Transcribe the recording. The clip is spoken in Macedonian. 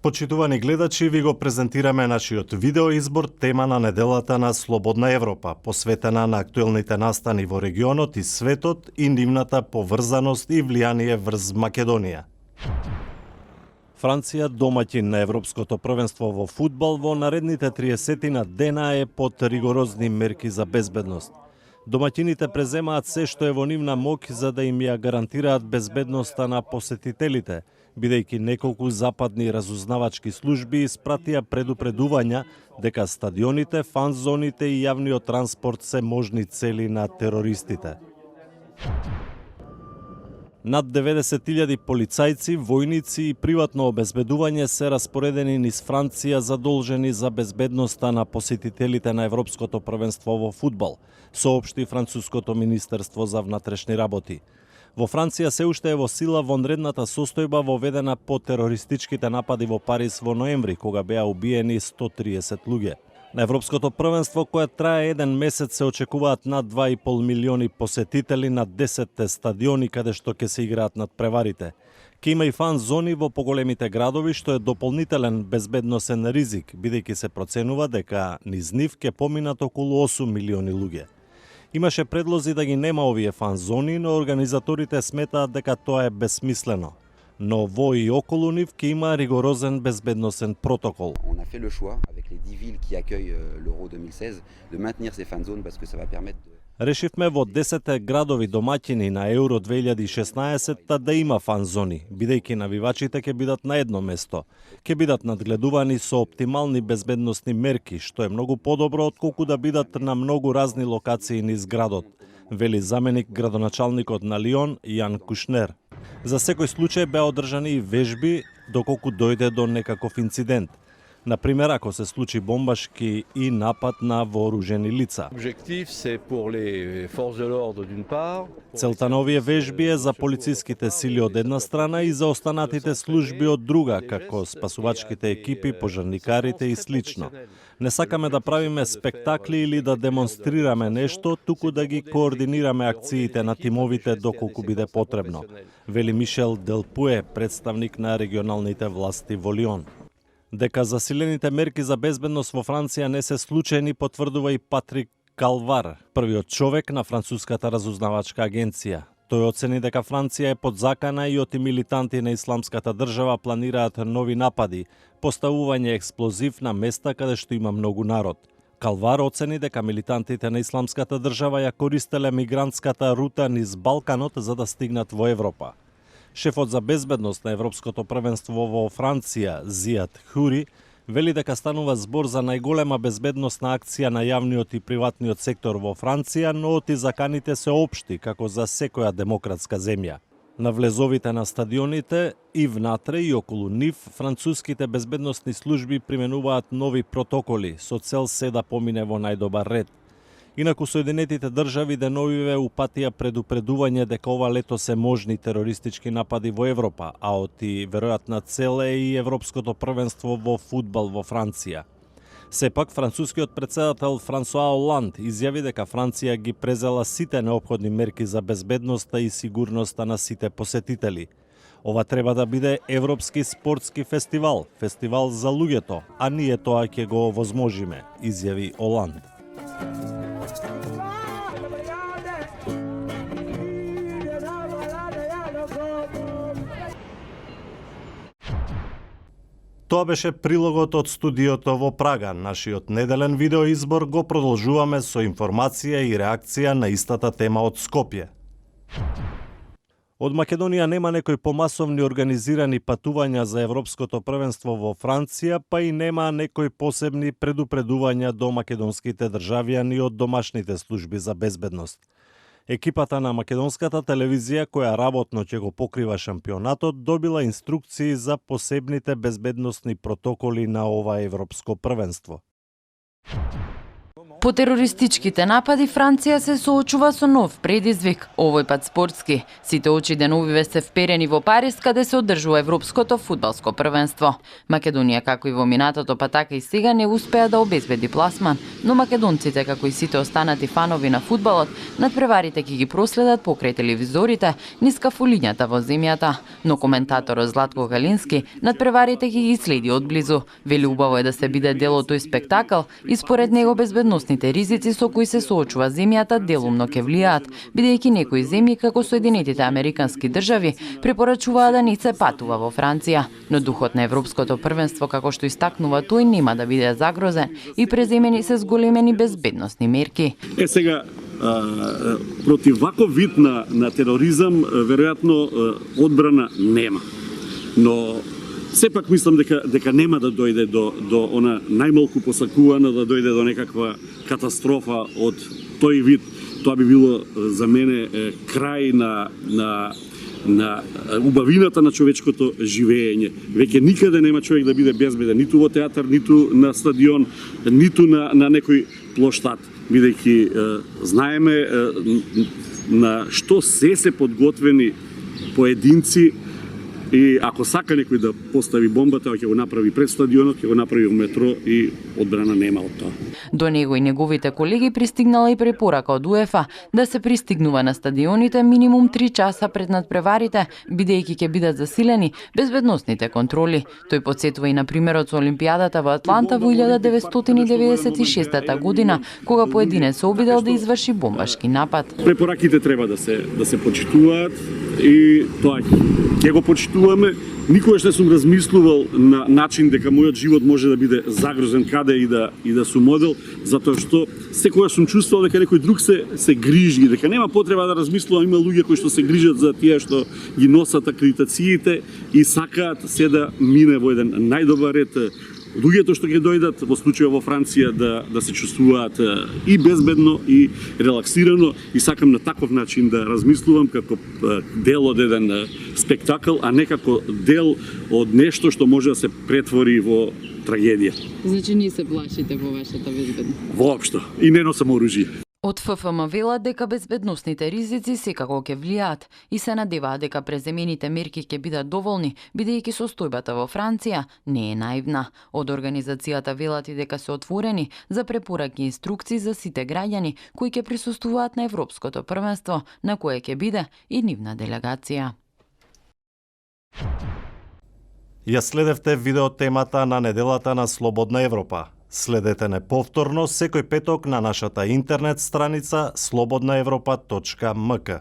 Почитувани гледачи, ви го презентираме нашиот видеоизбор тема на неделата на Слободна Европа, посветена на актуелните настани во регионот и светот и нивната поврзаност и влијание врз Македонија. Франција, домаќин на Европското првенство во фудбал, во наредните 30 дена е под ригорозни мерки за безбедност. Домаќините преземаат се што е во нивна моќ за да им ја гарантираат безбедноста на посетителите, бидејќи неколку западни разузнавачки служби испратија предупредувања дека стадионите, фан-зоните и јавниот транспорт се можни цели на терористите. Над 90.000 полицајци, војници и приватно обезбедување се распоредени низ Франција задолжени за безбедноста на посетителите на Европското првенство во фудбал, соопшти Француското министерство за внатрешни работи. Во Франција се уште е во сила вонредната состојба воведена по терористичките напади во Париз во ноември, кога беа убиени 130 луѓе. На Европското првенство, кое трае еден месец, се очекуваат над 2,5 милиони посетители на 10 стадиони каде што ќе се играат надпреварите. Ке има и фан зони во поголемите градови, што е дополнителен безбедносен ризик, бидејќи се проценува дека низ нив ќе поминат околу 8 милиони луѓе. Имаше предлози да ги нема овие фан зони, но организаторите сметаат дека тоа е безсмислено. Но во и околу нив ќе има ригорозен безбедносен протокол. On a fait le choix avec les 10 villes qui accueillent l'Euro 2016 de maintenir ces fan zones parce que ça va permettre de Решивме во 10 градови домаќини на Евро 2016 да има фан зони, бидејќи навивачите ќе бидат на едно место. Ќе бидат надгледувани со оптимални безбедносни мерки, што е многу подобро отколку да бидат на многу разни локации низ градот, вели заменик градоначалникот на Лион Јан Кушнер. За секој случај беа одржани и вежби доколку дојде до некаков инцидент. Например, ако се случи бомбашки и напад на вооружени лица. Целта на овие вежби е за полициските сили од една страна и за останатите служби од друга, како спасувачките екипи, пожарникарите и слично. Не сакаме да правиме спектакли или да демонстрираме нешто, туку да ги координираме акциите на тимовите доколку биде потребно, вели Мишел Делпуе, представник на регионалните власти во Лион. Дека засилените мерки за безбедност во Франција не се случајни, потврдува и Патрик Калвар, првиот човек на француската разузнавачка агенција. Тој оцени дека Франција е под закана и оти милитанти на исламската држава планираат нови напади, поставување експлозив на места каде што има многу народ. Калвар оцени дека милитантите на исламската држава ја користеле мигрантската рута низ Балканот за да стигнат во Европа. Шефот за безбедност на Европското првенство во Франција, Зиад Хури, вели дека станува збор за најголема безбедносна акција на јавниот и приватниот сектор во Франција, но оти заканите се општи, како за секоја демократска земја. На влезовите на стадионите и внатре и околу нив, француските безбедносни служби применуваат нови протоколи со цел се да помине во најдобар ред. Инаку Соединетите држави деновиве упатија предупредување дека ова лето се можни терористички напади во Европа, а оти веројатна цел е и Европското првенство во фудбал во Франција. Сепак, францускиот претседател Франсуа Оланд изјави дека Франција ги презела сите неопходни мерки за безбедноста и сигурноста на сите посетители. Ова треба да биде европски спортски фестивал, фестивал за луѓето, а ние тоа ќе го овозможиме, изјави Оланд. Тоа беше прилогот од студиото во Прага. Нашиот неделен видеоизбор го продолжуваме со информација и реакција на истата тема од Скопје. Од Македонија нема некои помасовни организирани патувања за Европското првенство во Франција, па и нема некои посебни предупредувања до македонските државјани од домашните служби за безбедност. Екипата на македонската телевизија, која работно ќе го покрива шампионатот, добила инструкции за посебните безбедносни протоколи на ова европско првенство. По терористичките напади, Франција се соочува со нов предизвик, овој пат спортски. Сите очи деновиве се вперени во Париз, каде се одржува Европското фудбалско првенство. Македонија, како и во минатото, па така и сега, не успеа да обезбеди пласман, но македонците, како и сите останати фанови на фудбалот, надпреварите ќе ги проследат покрај телевизорите, низ кафулињата во земјата. Но коментаторот Златко Галински надпреварите ќе ги следи одблизу. Вели убаво е да се биде дел од тој спектакл и според него безбедносните ризици со кои се соочува земјата делумно ќе влијаат, бидејќи некои земји како Соединетите Американски држави препорачуваа да не се патува во Франција, но духот на Европското првенство, како што истакнува тој, нема да биде загрозен и преземени се зголемени безбедносни мерки. Сега против ваков вид на тероризам веројатно одбрана нема. Но сепак мислам дека нема да дојде до она најмалку посакувано да дојде до некаква катастрофа од тој вид. Тоа би било за мене крај на убавината на човечкото живење. Веќе никаде нема човек да биде безбеден, ниту во театар, ниту на стадион, ниту на некој плоштад, бидејќи знаеме на што се подготвени поединци. И ако сака некој да постави бомба, тоа ќе го направи пред стадионот, ќе го направи во метро и одбрана нема од тоа. До него и неговите колеги пристигнала и препорака од УЕФА да се пристигнува на стадионите минимум 3 часа пред надпреварите, бидејќи ќе бидат засилени безбедносните контроли. Тој потсетува и на примерот со Олимпијадата во Атланта во 1996 година, кога поединец се обидел да изврши бомбашки напад. Препораките треба да се почитуваат и тоа ќе го почитуваме. Никогаш не сум размислувал на начин дека мојот живот може да биде загрозен каде и да сум модел, затоа што секогаш сум чувствувал дека некој друг се грижи, дека нема потреба да размислувам, има луѓе кои што се грижат за тие што ги носат акредитациите и сакаат се да мине во еден најдобар ред. Луѓето што ќе дојдат во случајот во Франција да се чувствуваат и безбедно и релаксирано, и сакам на таков начин да размислувам како дел од еден спектакл, а не како дел од нешто што може да се претвори во трагедија. Значи не се плашите во вашата безбедност? Воопшто. И не носам оружје. Од ФФМ велат дека безбедносните ризици секако ќе влијаат и се надеваат дека преземените мерки ќе бидат доволни, бидејќи состојбата во Франција не е наивна. Од организацијата велат и дека се отворени за препораки и инструкции за сите граѓани кои ќе присуствуваат на Европското првенство, на кое ќе биде и нивна делегација. Ја следевте видео темата на неделата на Слободна Европа. Следете не повторно секој петок на нашата интернет страница slobodnaevropa.mk.